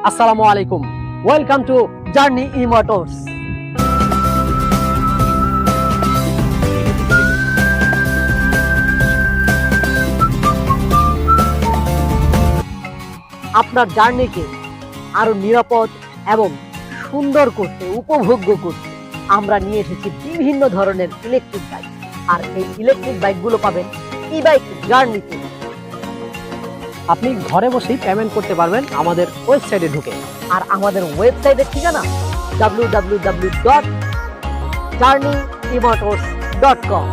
আসসালামু আলাইকুম, welcome to journey ইমোটরস। আপনার জার্নিকে আরো নিরাপদ এবং সুন্দর করতে, উপভোগ্য করতে আমরা নিয়ে এসেছি বিভিন্ন ধরনের ইলেকট্রিক বাইক। আর এই ইলেকট্রিক বাইকগুলো পাবেন ই বাইক জার্নিতে। আপনি ঘরে বসেই পেমেন্ট করতে পারবেন আমাদের ওয়েবসাইটে ঢুকে। আর আমাদের ওয়েবসাইটের ঠিকানা www.journeymotors.com।